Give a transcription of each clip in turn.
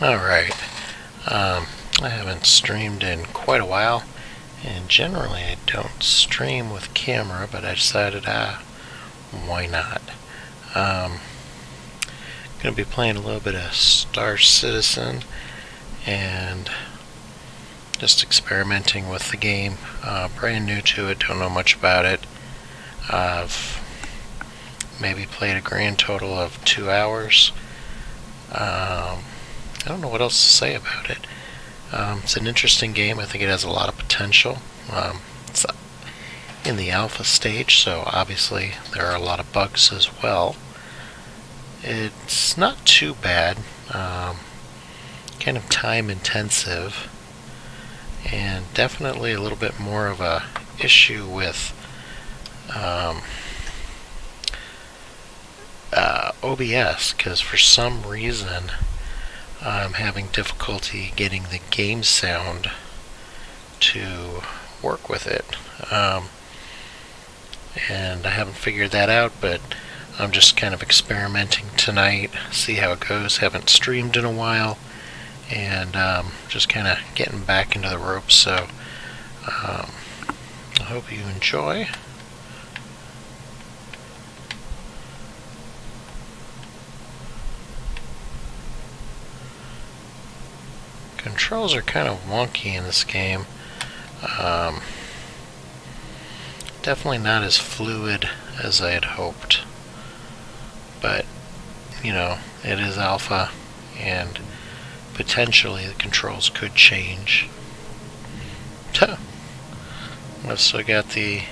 Alright, I haven't streamed in quite a while, and generally I don't stream with camera, but I decided, why not? Going to be playing a little bit of Star Citizen, and just experimenting with the game. Brand new to it, don't know much about it. I've maybe played a grand total of 2 hours. I don't know what else to say about it. It's an interesting game. I think it has a lot of potential. It's in the alpha stage, so obviously there are a lot of bugs as well. It's not too bad. Kind of time intensive, and definitely a little bit more of a issue with OBS, because for some reason I'm having difficulty getting the game sound to work with it. And I haven't figured that out, but I'm just kind of experimenting tonight, see how it goes. Haven't streamed in a while, and just kind of getting back into the ropes, so I hope you enjoy. Controls are kind of wonky in this game. Definitely not as fluid as I had hoped. But, you know, it is alpha, and potentially the controls could change. I've still got the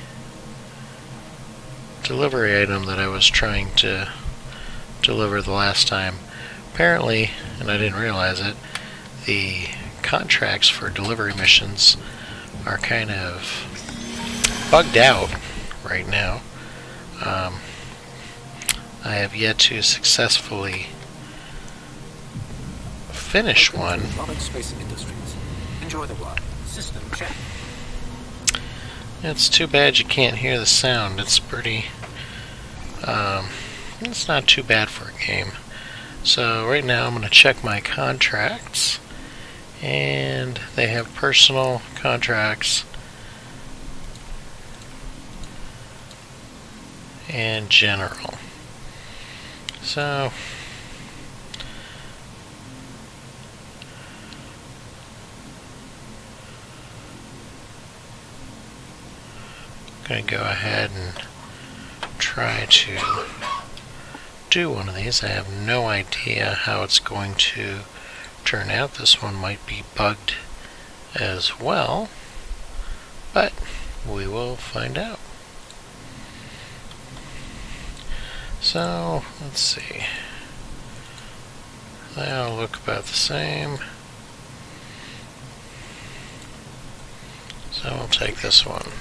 delivery item that I was trying to deliver the last time. Apparently, and I didn't realize it, the contracts for delivery missions are kind of bugged out right now. I have yet to successfully finish one. Enjoy the ride. System check. It's too bad you can't hear the sound. It's pretty it's not too bad for a game. So right now I'm going to check my contracts, and they have personal contracts and general. So I'm going to go ahead and try to do one of these. I have no idea how it's going to turn out. This one might be bugged as well, but we will find out. So, let's see. They all look about the same. So we'll take this one.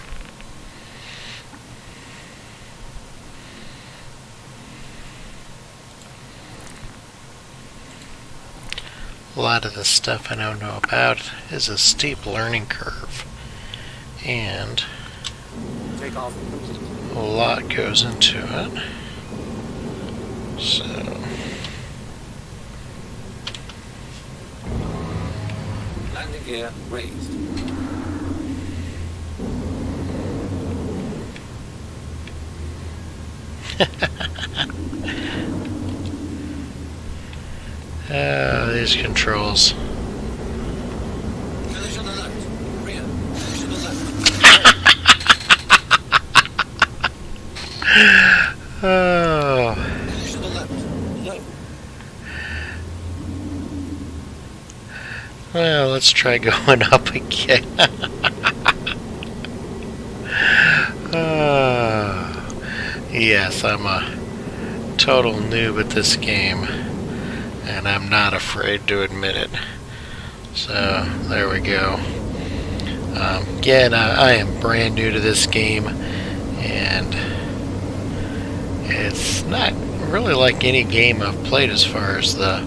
A lot of the stuff I don't know about is a steep learning curve, and a lot goes into it. So landing gear raised. These controls. Finish on the left. Rear. Finish on the left. Oh. Finish on the left. No. Well, let's try going up again. Yes, I'm a total noob at this game, and I'm not afraid to admit it. So, there we go. Again, I am brand new to this game, and it's not really like any game I've played as far as the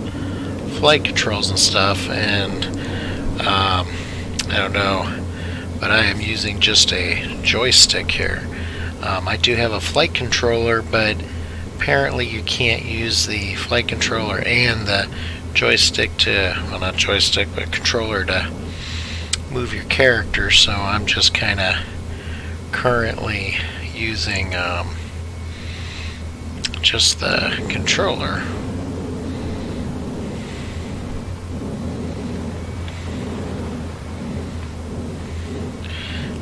flight controls and stuff, and I don't know, but I am using just a joystick here. I do have a flight controller, but apparently you can't use the flight controller and the joystick to, well, not joystick, but controller to move your character, so I'm just kind of currently using just the controller.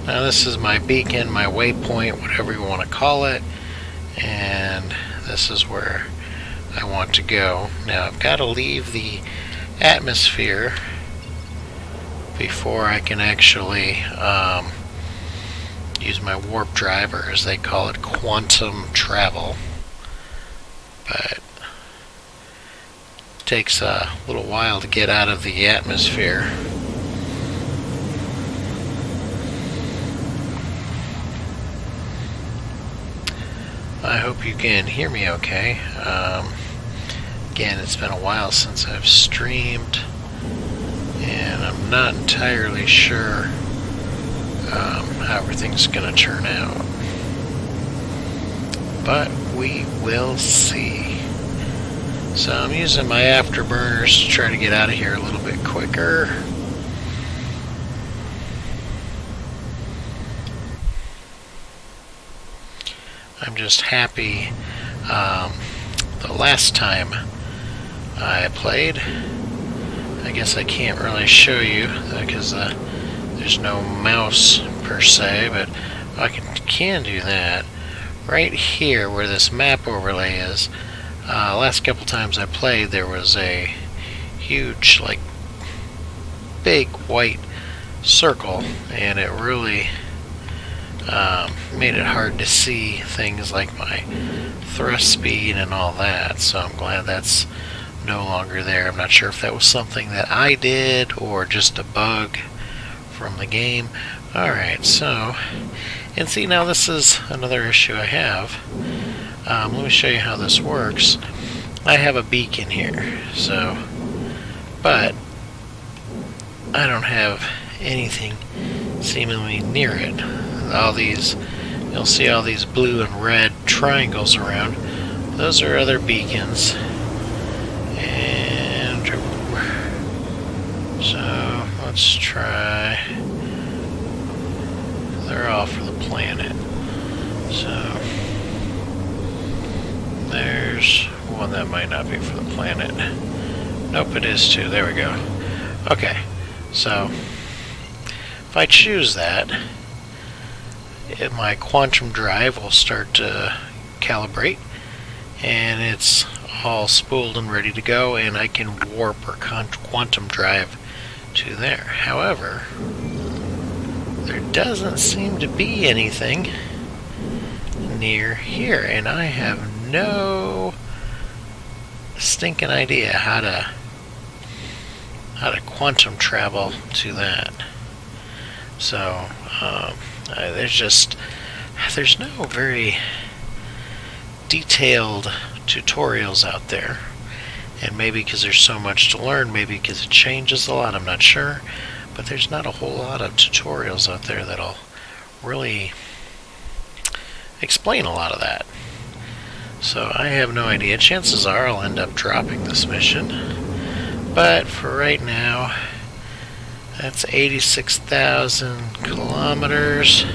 Now this is my beacon, my waypoint, whatever you want to call it, and this is where I want to go. Now I've got to leave the atmosphere before I can actually use my warp drive, or as they call it, quantum travel. But it takes a little while to get out of the atmosphere. I hope you can hear me okay. Again, it's been a while since I've streamed, and I'm not entirely sure how everything's going to turn out. But we will see. So I'm using my afterburners to try to get out of here a little bit quicker. I'm just happy. The last time I played, I guess I can't really show you because there's no mouse per se, but I can do that. Right here where this map overlay is, last couple times I played there was a huge, like, big white circle, and it really made it hard to see things like my thrust speed and all that, so I'm glad that's no longer there. I'm not sure if that was something that I did or just a bug from the game. Alright, so, and see, now this is another issue I have. Let me show you how this works. I have a beacon here, so, but I don't have anything seemingly near it. All these, you'll see all these blue and red triangles around. Those are other beacons. And so let's try. They're all for the planet. So there's one that might not be for the planet. Nope, it is too. There we go. Okay, so if I choose that, my quantum drive will start to calibrate, and it's all spooled and ready to go, and I can warp or quantum drive to there. However, there doesn't seem to be anything near here, and I have no stinking idea how to quantum travel to that. So there's no very detailed tutorials out there, and maybe because there's so much to learn, maybe because it changes a lot, I'm not sure, but there's not a whole lot of tutorials out there that'll really explain a lot of that. So I have no idea. Chances are I'll end up dropping this mission, but for right now, that's 86,000 kilometers,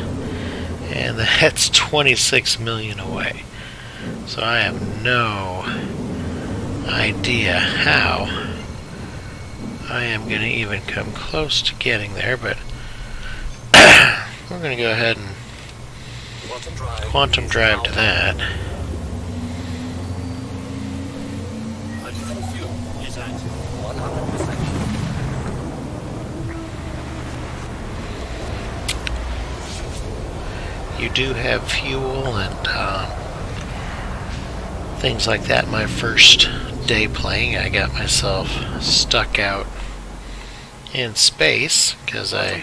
and that's 26 million away. So I have no idea how I am going to even come close to getting there, but we're going to go ahead and quantum drive to that. You do have fuel and things like that. My first day playing, I got myself stuck out in space because I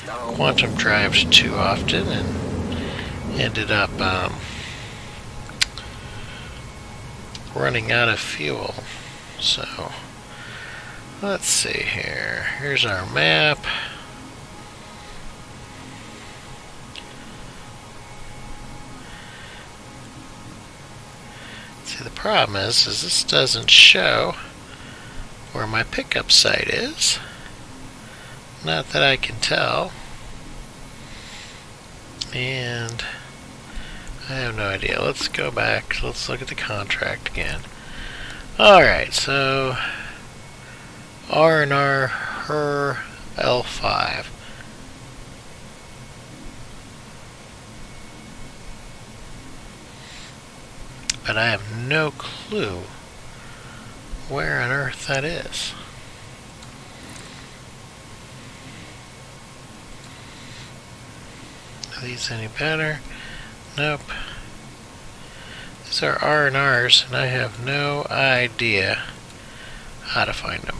quantum drived too often and ended up running out of fuel. So let's see here. Here's our map. See, the problem is this doesn't show where my pickup site is. Not that I can tell. And I have no idea. Let's go back. Let's look at the contract again. Alright, so R&R her L5. But I have no clue where on earth that is. Are these any better? Nope. These are R&Rs, and I have no idea how to find them.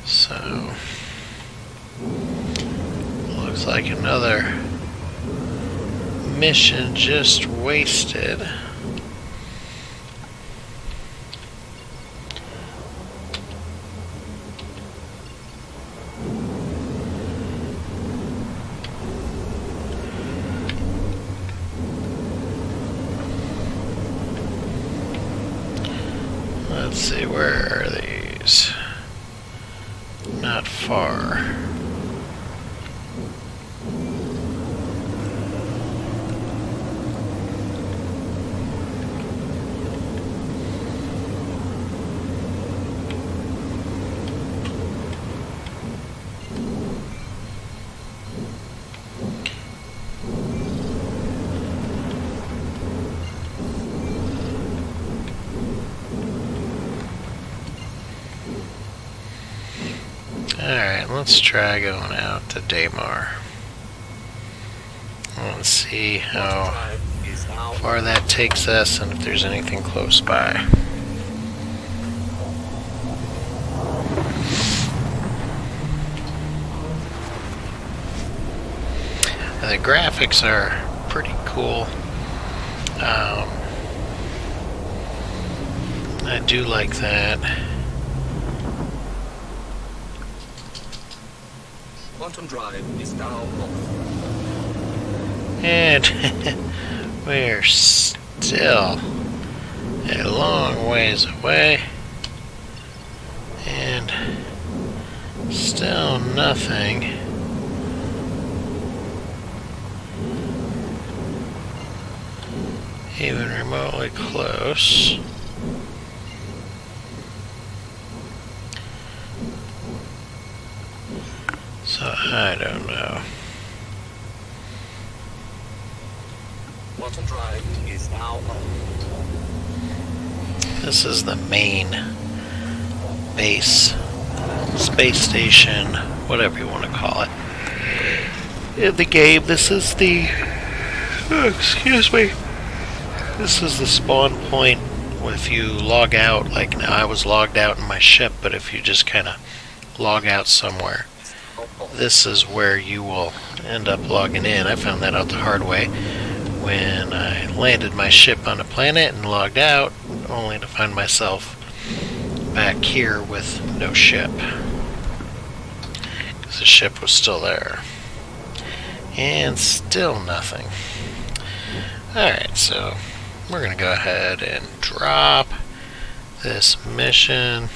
So, looks like another mission just wasted. Let's see, where are these? Not far. Alright, let's try going out to Daymar. Let's see how far that takes us and if there's anything close by. The graphics are pretty cool. I do like that. Quantum drive is now off. And we're still a long ways away. And still nothing. Even remotely close. So I don't know. Quantum drive is now on. This is the main base, space station, whatever you want to call it. In the game, this is the, excuse me, this is the spawn point. If you log out, like now I was logged out in my ship, but if you just kind of log out somewhere, this is where you will end up logging in. I found that out the hard way when I landed my ship on a planet and logged out, only to find myself back here with no ship. Because the ship was still there. And still nothing. Alright, so we're going to go ahead and drop this mission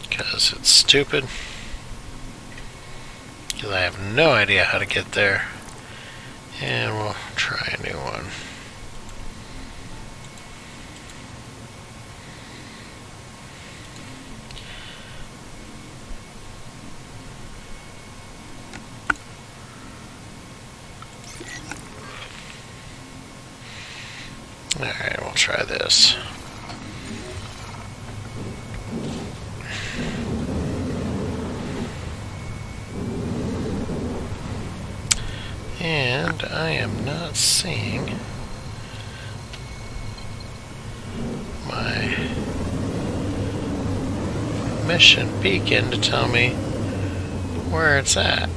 because it's stupid. Because I have no idea how to get there. And we'll try a new one. Alright, we'll try this. And I am not seeing my mission beacon to tell me where it's at.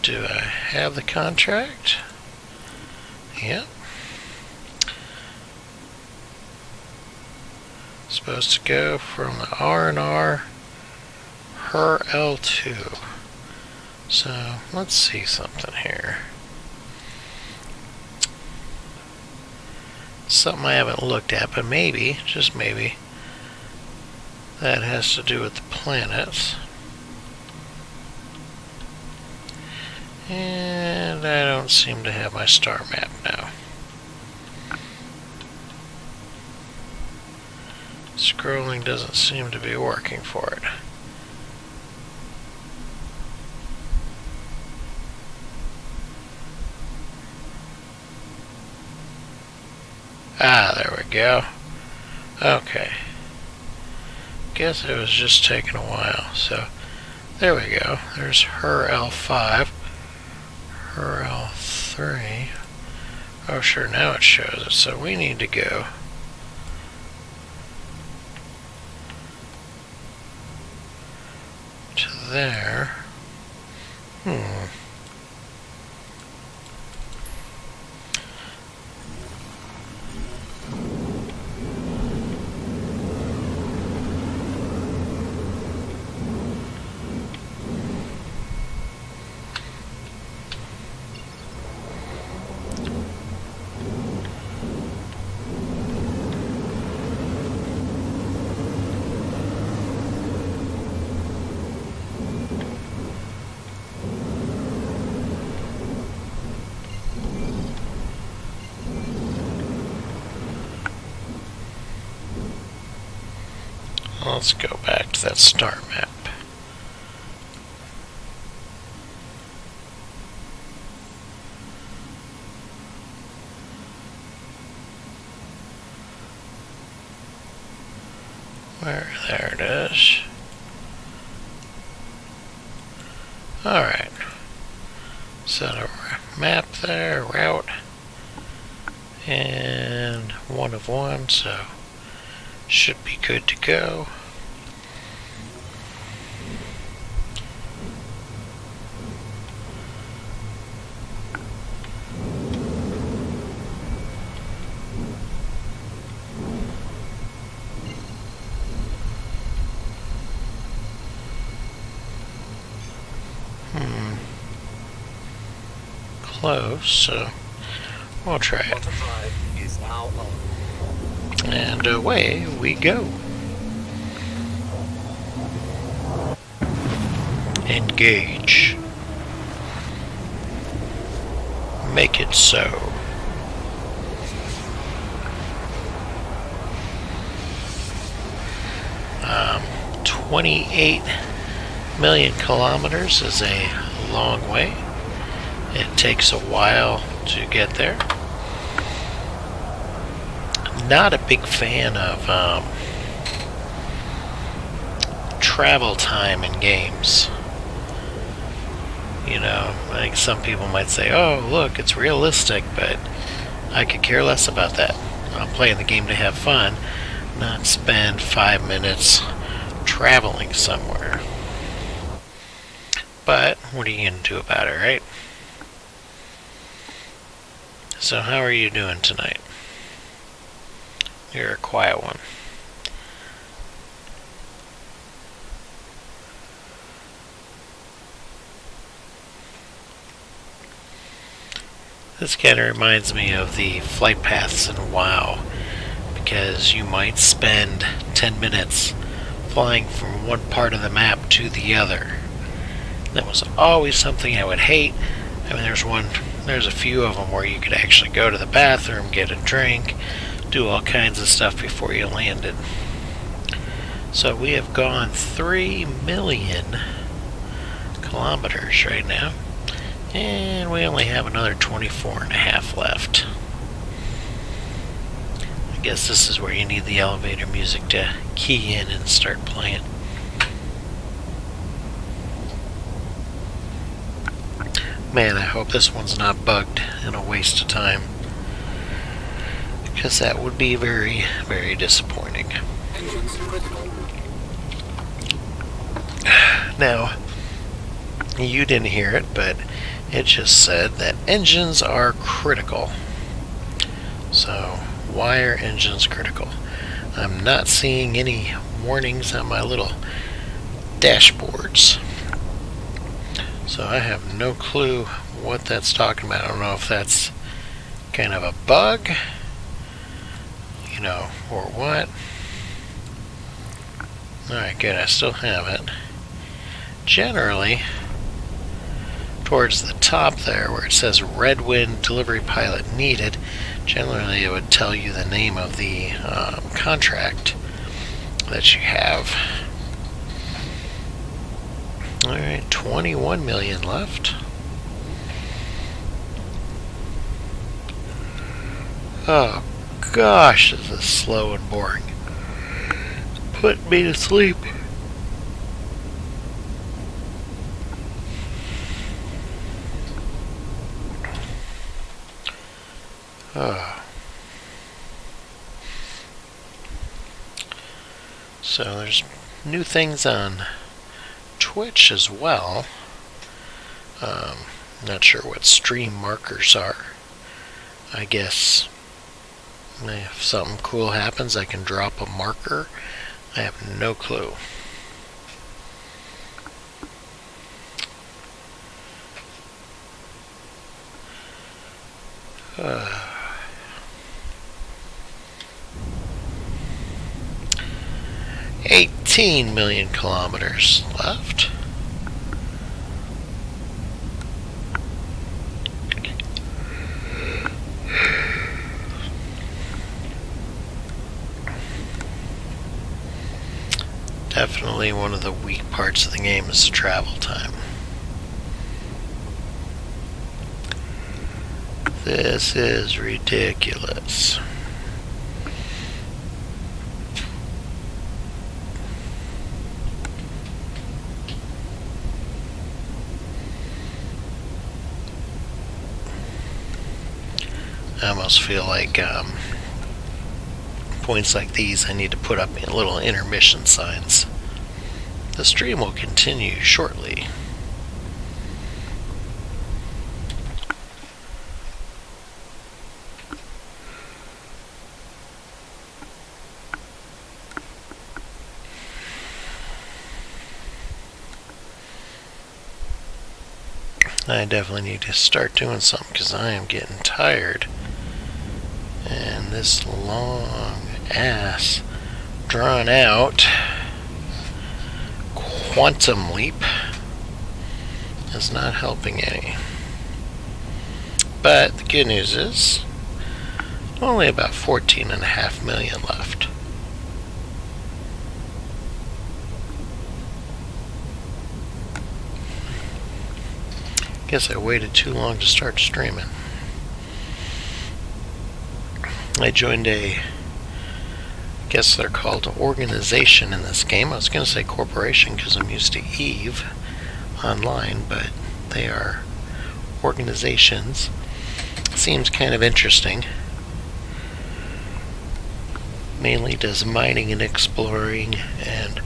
Do I have the contract? Yep. supposed to go from the R&R her L2. So let's see something here. Something I haven't looked at, but maybe, just maybe, that has to do with the planets. And I don't seem to have my star map now. Scrolling doesn't seem to be working for it. Ah, there we go. Okay. Guess it was just taking a while. So, there we go. There's her L5. Her L3. Oh, sure, now it shows it. So we need to go to there. Let's go back to that star map. There it is. Alright. Set a map there, route. And 1 of 1, so should be good to go. Close, so we'll try it. Quantum drive is now on. And away we go. Engage. Make it so. 28 million kilometers is a long way. It takes a while to get there. Not a big fan of travel time in games. You know, I think some people might say, oh, look, it's realistic, but I could care less about that. I'm playing the game to have fun, not spend 5 minutes traveling somewhere. But what are you going to do about it, right? So how are you doing tonight? You're a quiet one. This kind of reminds me of the flight paths in WoW, because you might spend 10 minutes flying from one part of the map to the other. That was always something I would hate. I mean, there's a few of them where you could actually go to the bathroom, get a drink, do all kinds of stuff before you landed. So we have gone 3 million kilometers right now, and we only have another 24.5 left. I guess this is where you need the elevator music to key in and start playing. Man, I hope this one's not bugged and a waste of time, because that would be very, very disappointing. Engines critical. Now, you didn't hear it, but it just said that engines are critical. So, why are engines critical? I'm not seeing any warnings on my little dashboards. So I have no clue what that's talking about. I don't know if that's kind of a bug, or what. Alright, good. I still have it. Generally, towards the top there where it says Red Wind Delivery Pilot Needed, generally it would tell you the name of the contract that you have. Alright, 21 million left. Oh gosh, this is slow and boring. Put me to sleep. So there's new things on Twitch as well. Not sure what stream markers are. I guess if something cool happens, I can drop a marker. I have no clue. Uh, 18 million kilometers left. Definitely one of the weak parts of the game is the travel time. This is ridiculous. I almost feel like points like these I need to put up little intermission signs. The stream will continue shortly. I definitely need to start doing something because I am getting tired. And this long ass, drawn out quantum leap is not helping any. But the good news is only about 14.5 million left. Guess I waited too long to start streaming. I joined I guess they're called organization in this game. I was going to say corporation because I'm used to EVE online, but they are organizations. Seems kind of interesting. Mainly does mining and exploring and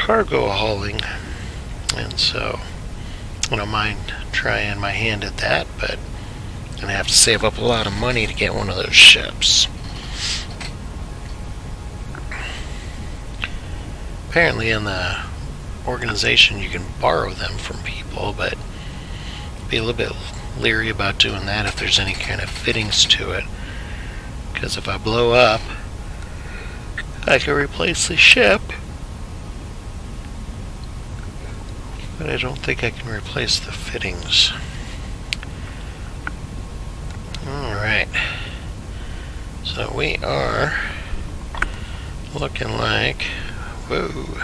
cargo hauling, and so I don't mind trying my hand at that, but I'm gonna have to save up a lot of money to get one of those ships. Apparently in the organization you can borrow them from people, but be a little bit leery about doing that if there's any kind of fittings to it, because if I blow up I can replace the ship, but I don't think I can replace the fittings. Alright, so we are looking like, whoa,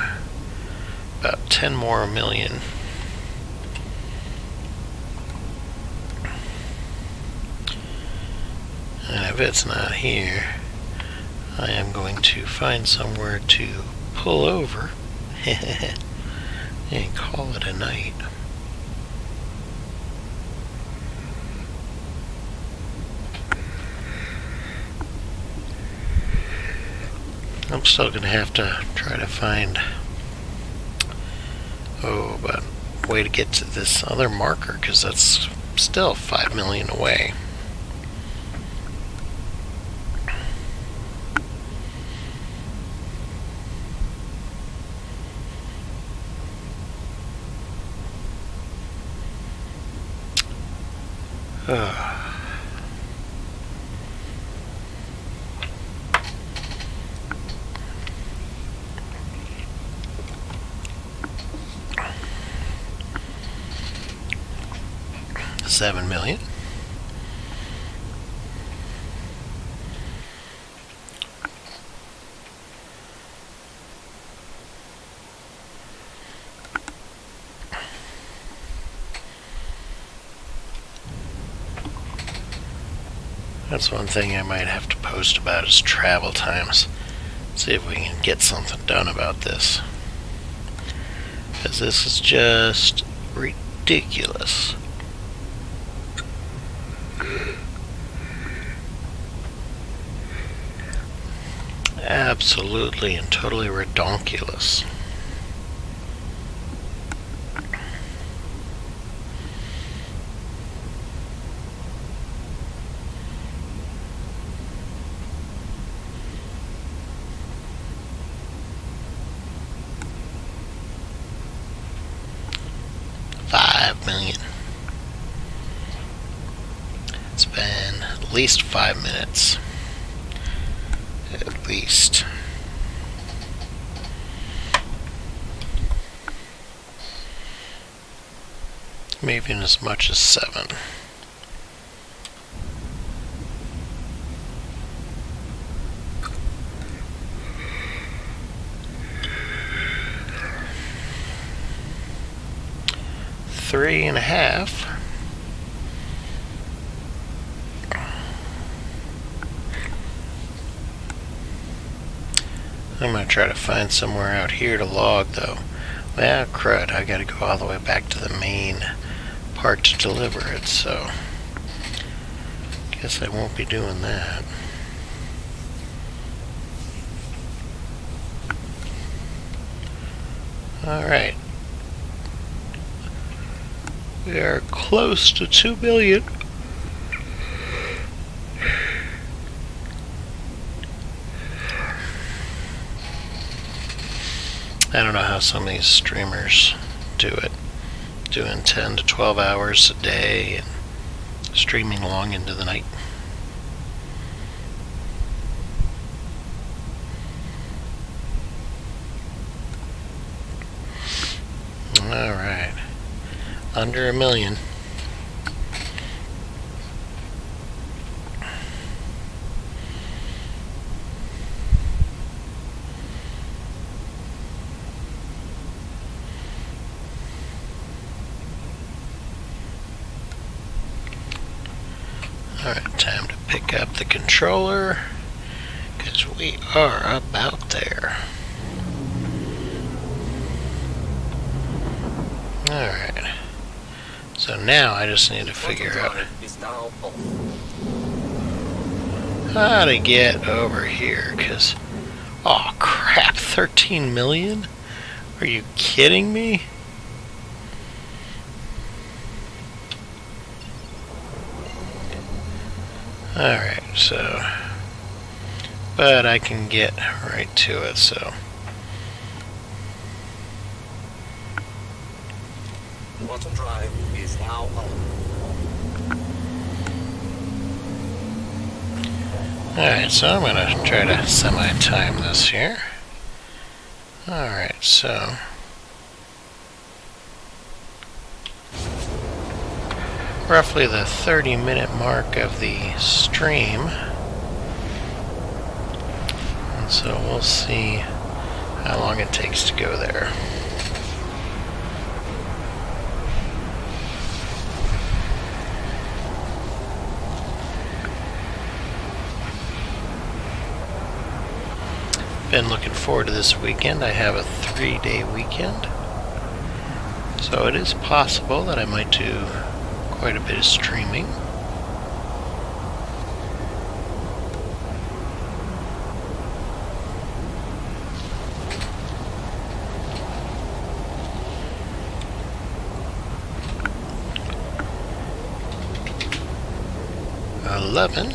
about 10 more million. And if it's not here, I am going to find somewhere to pull over and call it a night. I'm still going to have to try to find about a way to get to this other marker, because that's still 5 million away. $7 million. That's one thing I might have to post about is travel times. See if we can get something done about this. Because this is just ridiculous. Absolutely and totally redonkulous. $5 million. It's been at least 5 minutes. At least. Maybe as much as 7. $3.5. I'm gonna try to find somewhere out here to log though. Well, crud, I gotta go all the way back to the main part to deliver it, so guess I won't be doing that. Alright. We are close to 2 billion. I don't know how some of these streamers do it. Doing 10 to 12 hours a day and streaming long into the night. Alright. Under 1 million. Alright, time to pick up the controller, because we are about there. Alright, so now I just need to figure out how to get over here, because, oh crap, 13 million? Are you kidding me? Alright, so, but I can get right to it, so. Quantum drive is now up. Alright, so I'm going to try to semi-time this here. Alright, so. Roughly the 30-minute mark of the stream. And so we'll see how long it takes to go there. Been looking forward to this weekend. I have a 3-day weekend. So it is possible that I might do quite a bit of streaming. $11.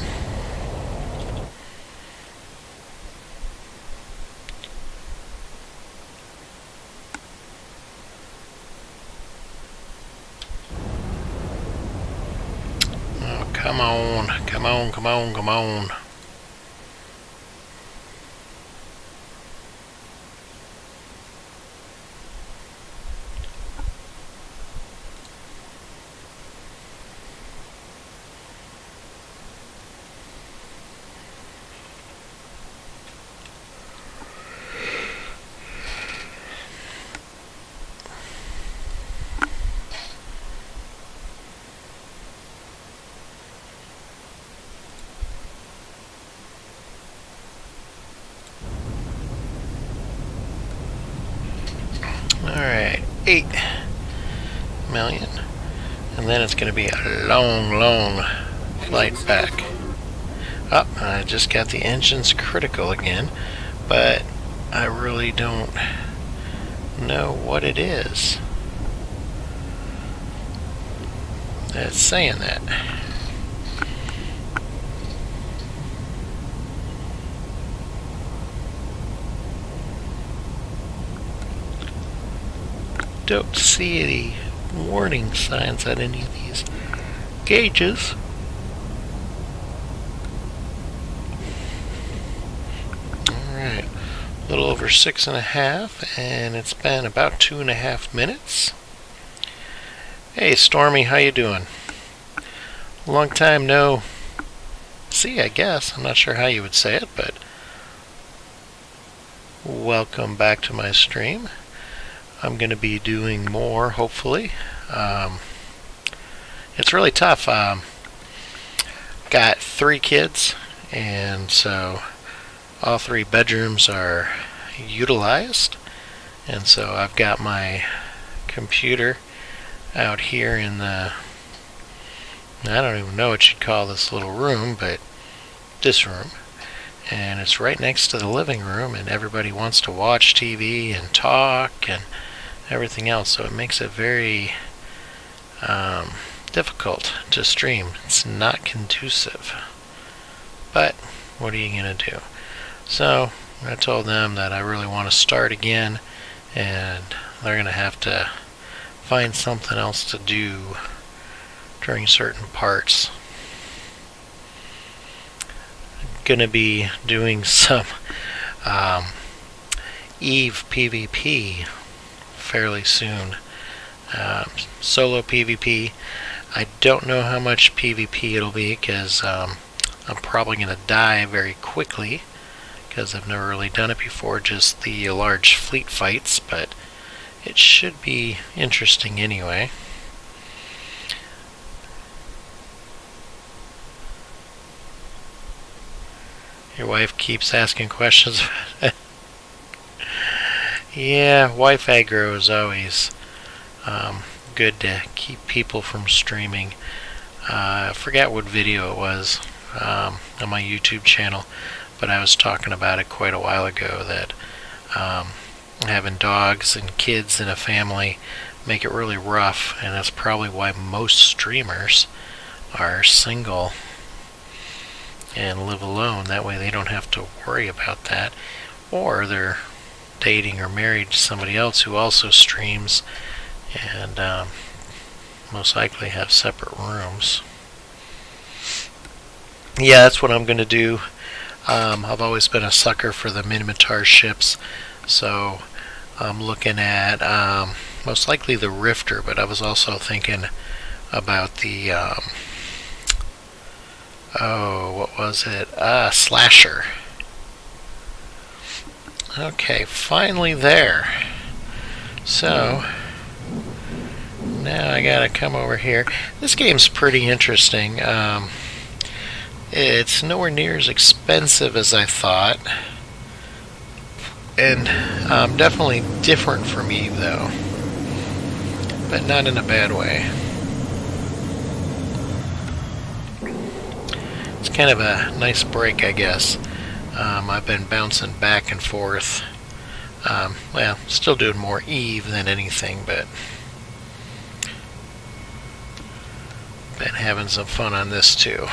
Come on, come on, come on, come on. Alright, 8 million. And then it's going to be a long, long flight back. Oh, I just got the engines critical again, but I really don't know what it is that's saying that. Don't see any warning signs on any of these gauges. Alright, a little over 6.5, and it's been about 2.5 minutes. Hey Stormy, how you doing? Long time no see, I guess. I'm not sure how you would say it, but welcome back to my stream. I'm going to be doing more, hopefully. It's really tough. Got 3 kids, and so all 3 bedrooms are utilized. And so I've got my computer out here in the, I don't even know what you'd call this little room, but this room. And it's right next to the living room, and everybody wants to watch TV and talk and everything else, so it makes it very difficult to stream. It's not conducive, but what are you gonna do? So I told them that I really want to start again, and they're gonna have to find something else to do during certain parts. I'm gonna be doing some Eve PvP fairly soon. Solo PvP. I don't know how much PvP it'll be, because I'm probably going to die very quickly, because I've never really done it before, just the large fleet fights, but it should be interesting anyway. Your wife keeps asking questions. Yeah, wife aggro is always good to keep people from streaming. I forget what video it was on my YouTube channel, but I was talking about it quite a while ago, that having dogs and kids in a family make it really rough, and that's probably why most streamers are single and live alone. That way they don't have to worry about that, or they're dating or married to somebody else who also streams, and most likely have separate rooms. Yeah, that's what I'm going to do. I've always been a sucker for the Minotaur ships, so I'm looking at most likely the Rifter, but I was also thinking about the what was it? Slasher. Okay, finally there. So now I gotta come over here. This game's pretty interesting. It's nowhere near as expensive as I thought, and definitely different from Eve, though, but not in a bad way. It's kind of a nice break, I guess. I've been bouncing back and forth. Well, still doing more Eve than anything, but been having some fun on this too.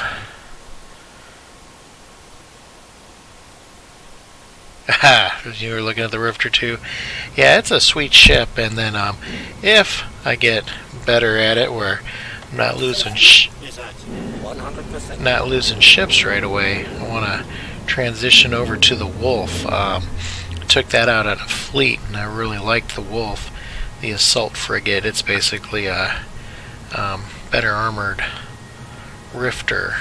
Aha! You were looking at the Rifter too. Yeah, it's a sweet ship, and then if I get better at it, where I'm not losing not losing ships right away, I want to transition over to the Wolf. Took that out at a fleet, and I really liked the Wolf, the assault frigate. It's basically a better armored rifter.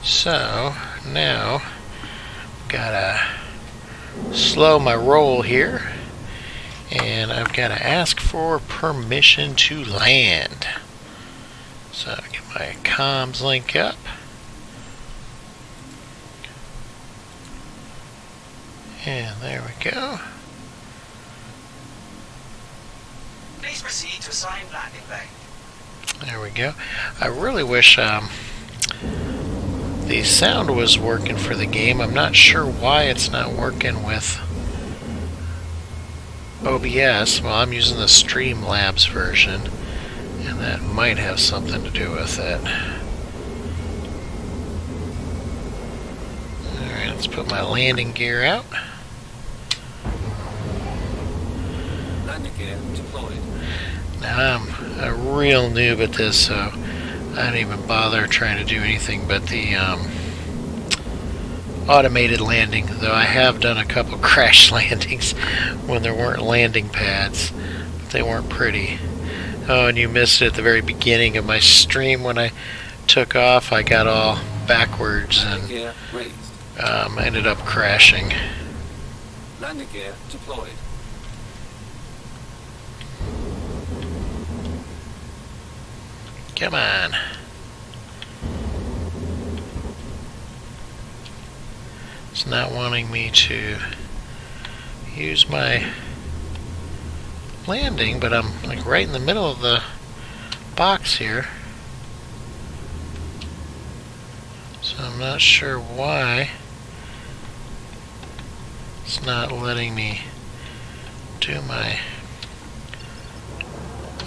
So now gotta slow my roll here, and I've got to ask for permission to land. So get my comms link up. And there we go. Please proceed to assigned landing bay. There we go. I really wish the sound was working for the game. I'm not sure why it's not working with OBS. Well, I'm using the Streamlabs version, and that might have something to do with it. Alright, let's put my landing gear out. Landing gear deployed. Now, I'm a real noob at this, so I don't even bother trying to do anything but the automated landing, though I have done a couple crash landings when there weren't landing pads, but they weren't pretty. Oh, and you missed it at the very beginning of my stream when I took off. I got all backwards and I ended up crashing. Landing gear deployed. Come on. It's not wanting me to use my landing, but I'm like right in the middle of the box here. So I'm not sure why it's not letting me do my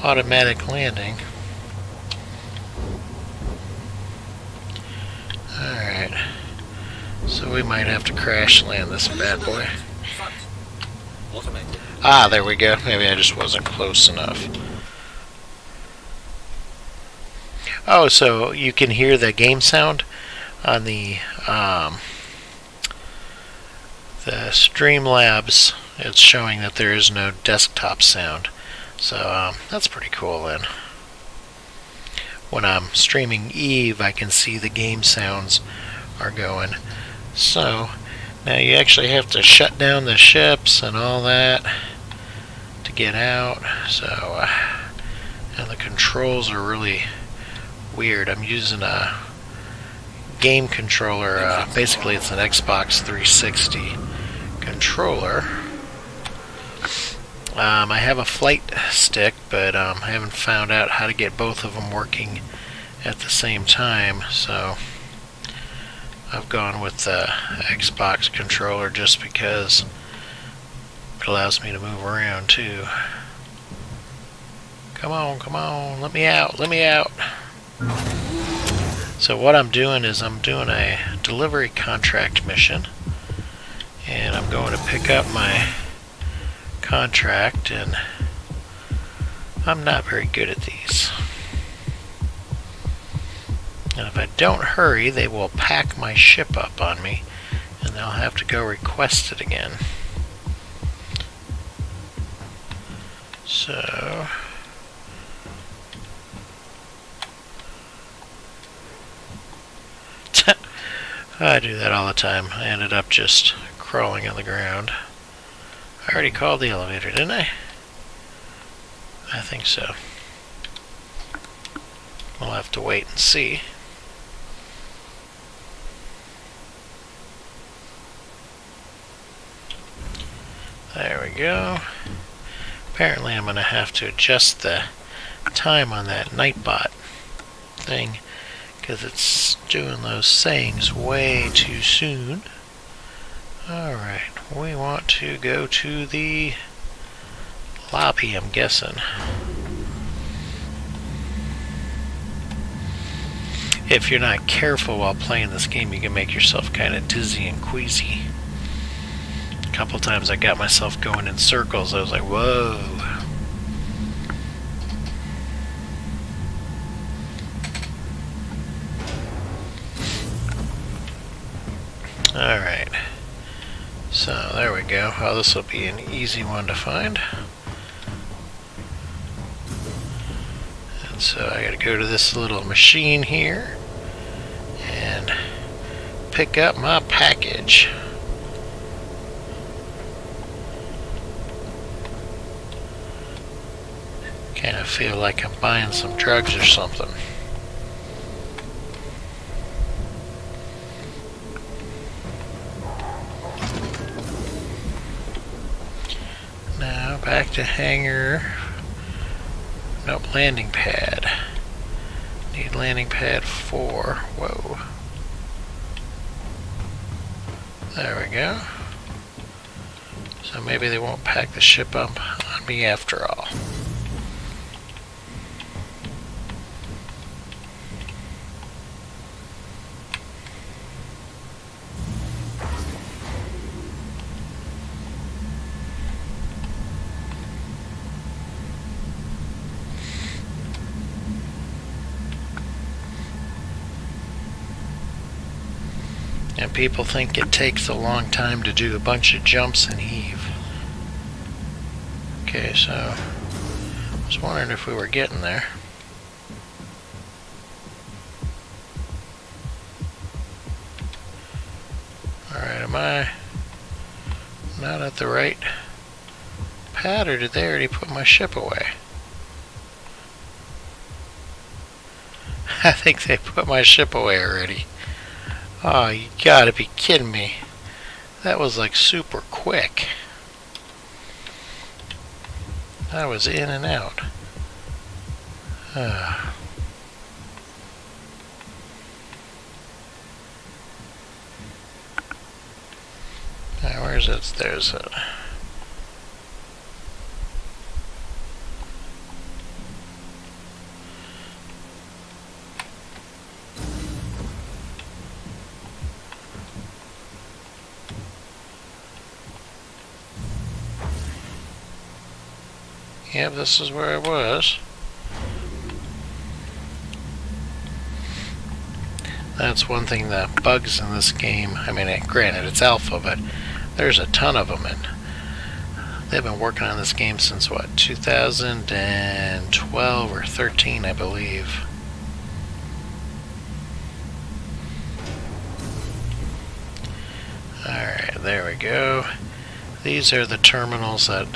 automatic landing. Alright, so we might have to crash land this bad boy. Ah, there we go. Maybe I just wasn't close enough. Oh, so you can hear the game sound on the Streamlabs. It's showing that there is no desktop sound. So that's pretty cool then. When I'm streaming Eve, I can see the game sounds are going. So now you actually have to shut down the ships and all that to get out. So and the controls are really weird. I'm using a game controller. Basically, it's an Xbox 360 controller. I have a flight stick, but I haven't found out how to get both of them working at the same time, so I've gone with the Xbox controller just because it allows me to move around too. Come on, let me out, let me out. So what I'm doing is I'm doing a delivery contract mission, and I'm going to pick up my contract, and I'm not very good at these. And if I don't hurry, they will pack my ship up on me, and they'll have to go request it again. So I do that all the time. I ended up just crawling on the ground. I already called the elevator, didn't I? I think so. We'll have to wait and see. There we go. Apparently I'm going to have to adjust the time on that Nightbot thing because it's doing those sayings way too soon. Alright, we want to go to the lobby, I'm guessing. If you're not careful while playing this game, you can make yourself kind of dizzy and queasy. A couple times I got myself going in circles. I was like, whoa. Alright. So there we go. Oh, this will be an easy one to find. And so I gotta go to this little machine here and pick up my package. Kind of feel like I'm buying some drugs or something. Now back to hangar. Nope, landing pad. Need landing pad 4. Whoa. There we go. So maybe they won't pack the ship up on me after all. And people think it takes a long time to do a bunch of jumps and heave. Okay, so I was wondering if we were getting there. Alright, am I not at the right pad, or did they already put my ship away? I think they put my ship away already. Oh, you gotta be kidding me. That was like super quick. I was in and out. Alright, where's it? There's it. Yep, this is where I was. That's one thing, the bugs in this game. I mean, granted, it's alpha, but there's a ton of them, and they've been working on this game since, what, 2012 or 13, I believe. Alright, there we go. These are the terminals that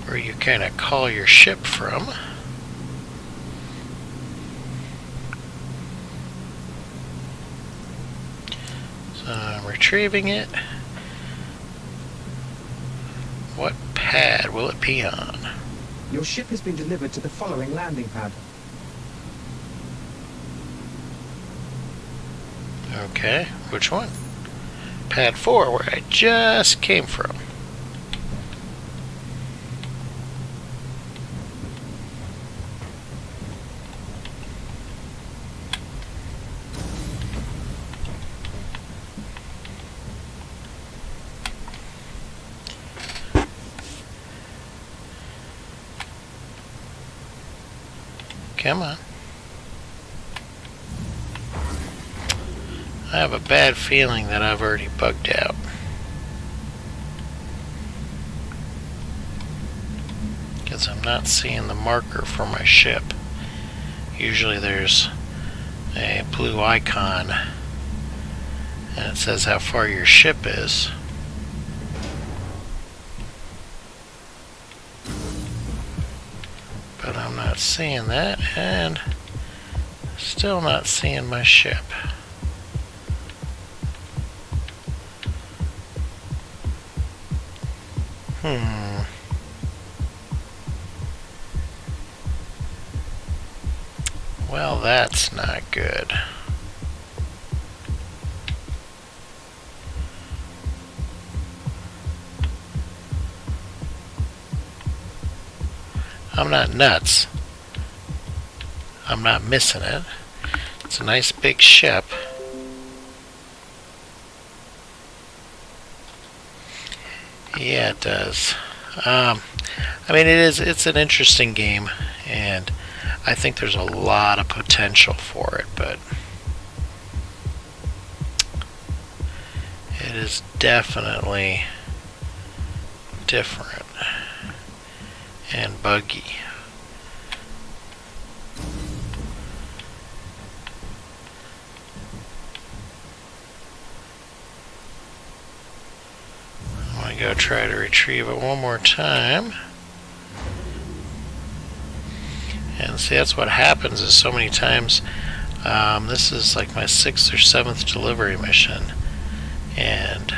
where you kind of call your ship from. So I'm retrieving it. What pad will it be on? Your ship has been delivered to the following landing pad. Okay, which one? Pad 4, where I just came from. Come on. I have a bad feeling that I've already bugged out. Because I'm not seeing the marker for my ship. Usually there's a blue icon and it says how far your ship is. But I'm not seeing that, and still not seeing my ship. Well, that's not good. I'm not nuts. I'm not missing it. It's a nice big ship. Yeah, it does. I mean, it's an interesting game, and I think there's a lot of potential for it, but It is definitely different and buggy. I'm going to go try to retrieve it one more time. And see, that's what happens is so many times, this is like my 6th or 7th delivery mission, and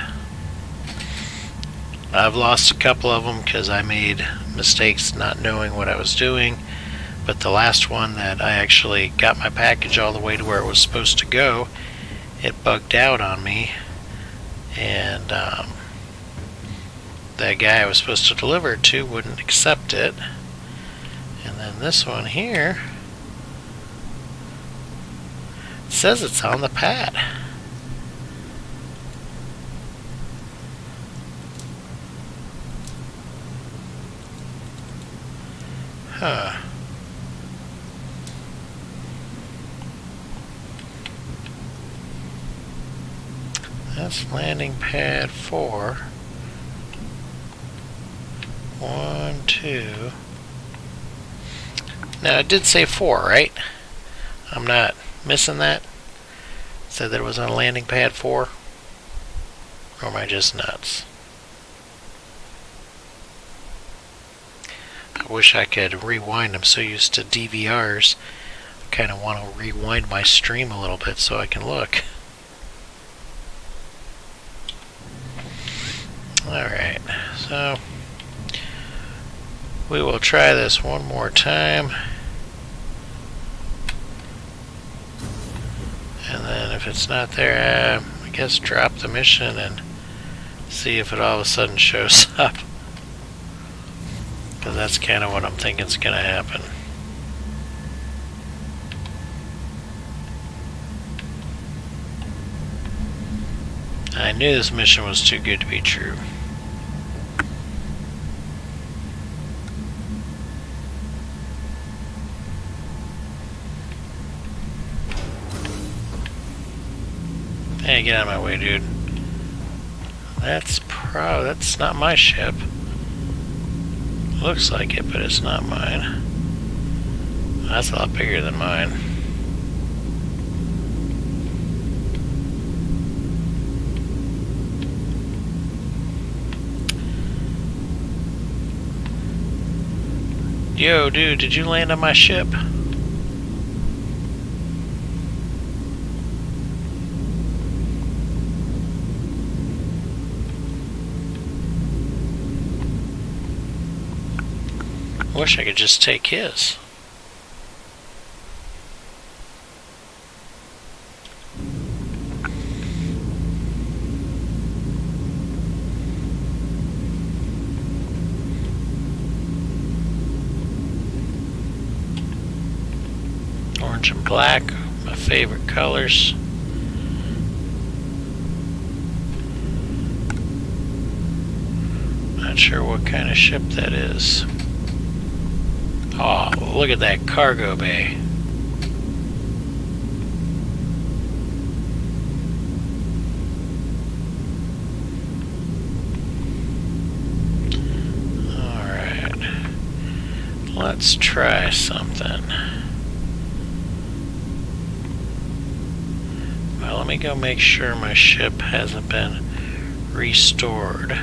I've lost a couple of them because I made mistakes not knowing what I was doing. But the last one that I actually got my package all the way to where it was supposed to go, it bugged out on me, and that guy I was supposed to deliver it to wouldn't accept it. And then this one here, it says it's on the pad. Huh. That's landing pad 4. 1, 2. Now it did say 4, right? I'm not missing that. It said that it was on landing pad 4. Or am I just nuts? I wish I could rewind. I'm so used to DVRs. I kind of want to rewind my stream a little bit so I can look. Alright, so we will try this one more time. And then if it's not there, I guess drop the mission and see if it all of a sudden shows up. Because that's kind of what I'm thinking is going to happen. I knew this mission was too good to be true. Hey, get out of my way, dude. That's not my ship. Looks like it, but it's not mine. That's a lot bigger than mine. Yo, dude, did you land on my ship? I wish I could just take his. Orange and black, my favorite colors. Not sure what kind of ship that is. Oh, look at that cargo bay. Alright. Let's try something. Well, let me go make sure my ship hasn't been restored.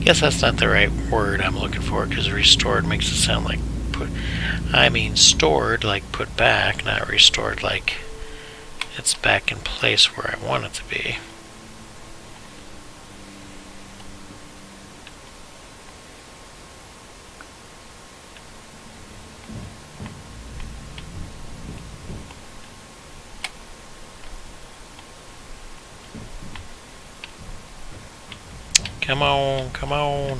I guess that's not the right word I'm looking for, because restored makes it sound like stored like put back, not restored like it's back in place where I want it to be. Come on, come on.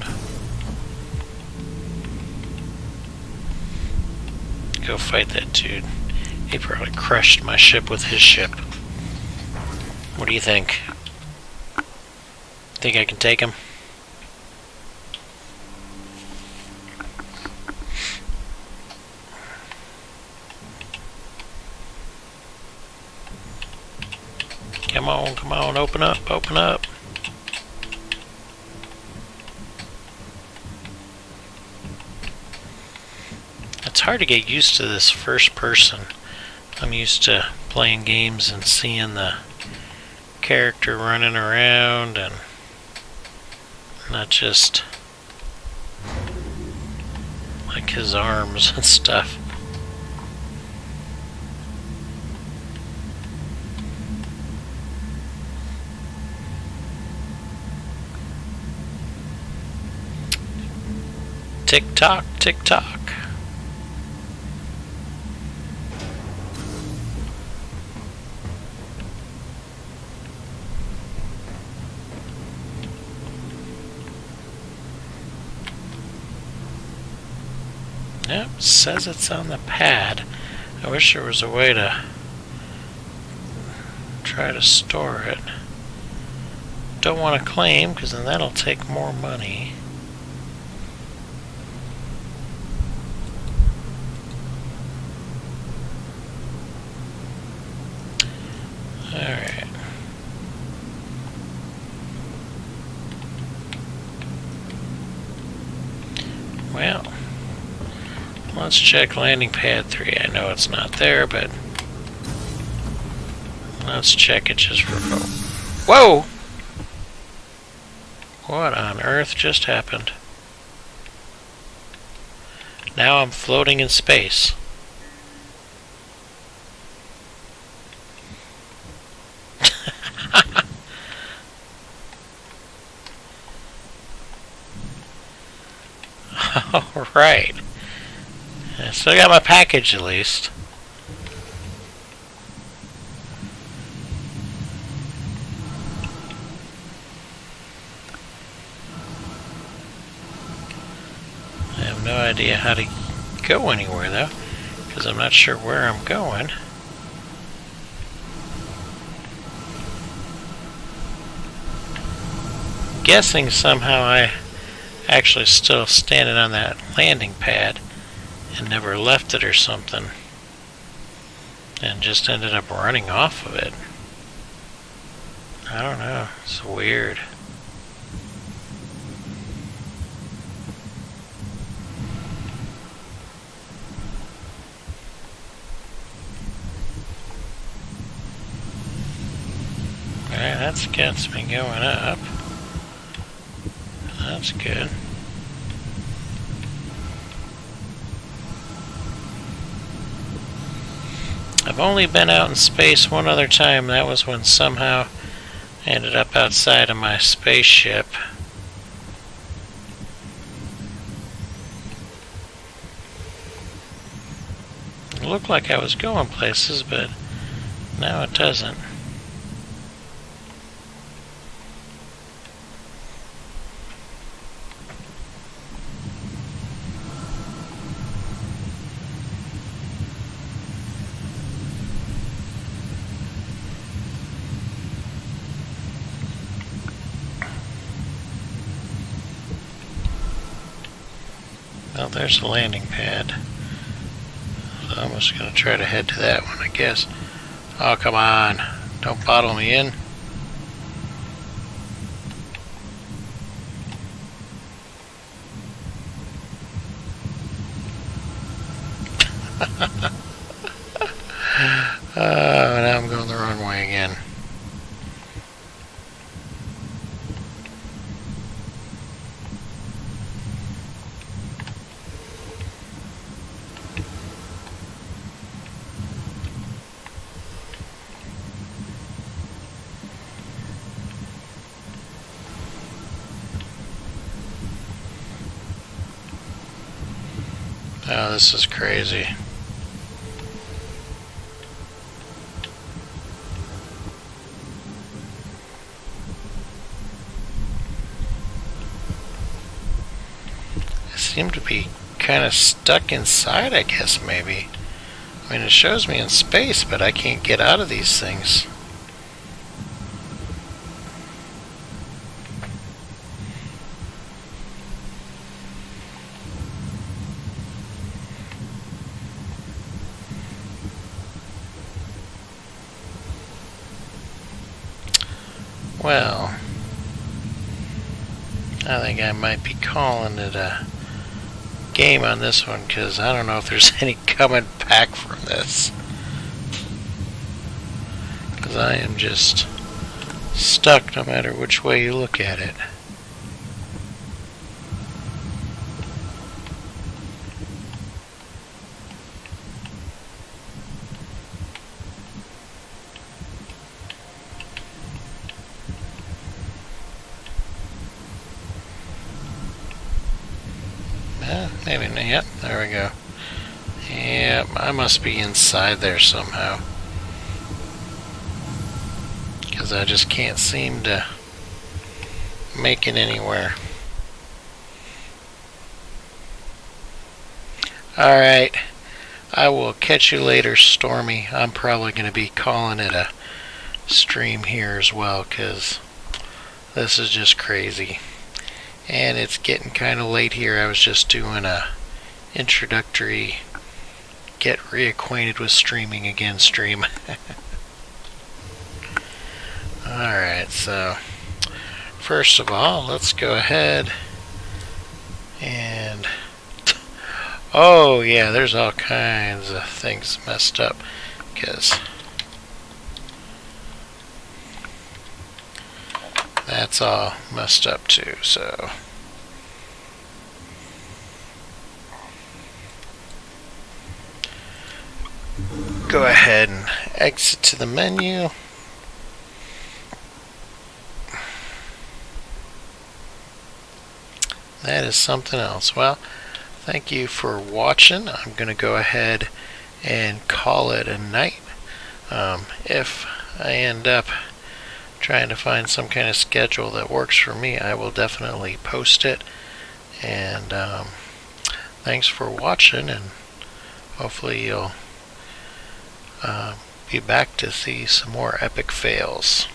Go fight that dude. He probably crushed my ship with his ship. What do you think? Think I can take him? Come on, open up, open up. It's hard to get used to this first person. I'm used to playing games and seeing the character running around and not just like his arms and stuff. Tick tock, tick tock. Yep, says it's on the pad. I wish there was a way to try to store it. Don't want to claim, because then that'll take more money. Alright. Well, let's check landing pad 3. I know it's not there, but let's check it just for Whoa! What on earth just happened? Now I'm floating in space. Alright. I still got my package at least. I have no idea how to go anywhere though, because I'm not sure where I'm going. I'm guessing somehow I actually still standing on that landing pad and never left it or something, and just ended up running off of it. I don't know, it's weird. Alright, that's gets me going up. That's good. I've only been out in space one other time. That was when somehow I ended up outside of my spaceship. It looked like I was going places, but now it doesn't. Well, there's the landing pad. So I'm just going to try to head to that one, I guess. Oh, come on. Don't bottle me in. Now I'm going the wrong way again. Oh, this is crazy. I seem to be kind of stuck inside, I guess, maybe. I mean, it shows me in space, but I can't get out of these things. Well, I think I might be calling it a game on this one, because I don't know if there's any coming back from this. Because I am just stuck no matter which way you look at it. Maybe not. Yep, there we go. Yep, I must be inside there somehow. Because I just can't seem to make it anywhere. Alright, I will catch you later, Stormy. I'm probably going to be calling it a stream here as well, because this is just crazy. And it's getting kind of late here. I was just doing a introductory get reacquainted with streaming again stream. Alright, so first of all, let's go ahead and oh yeah, there's all kinds of things messed up because that's all messed up too, so go ahead and exit to the menu. That is something else. Well, thank you for watching. I'm going to go ahead and call it a night. If I end up trying to find some kind of schedule that works for me, I will definitely post it. And thanks for watching, and hopefully you'll be back to see some more epic fails.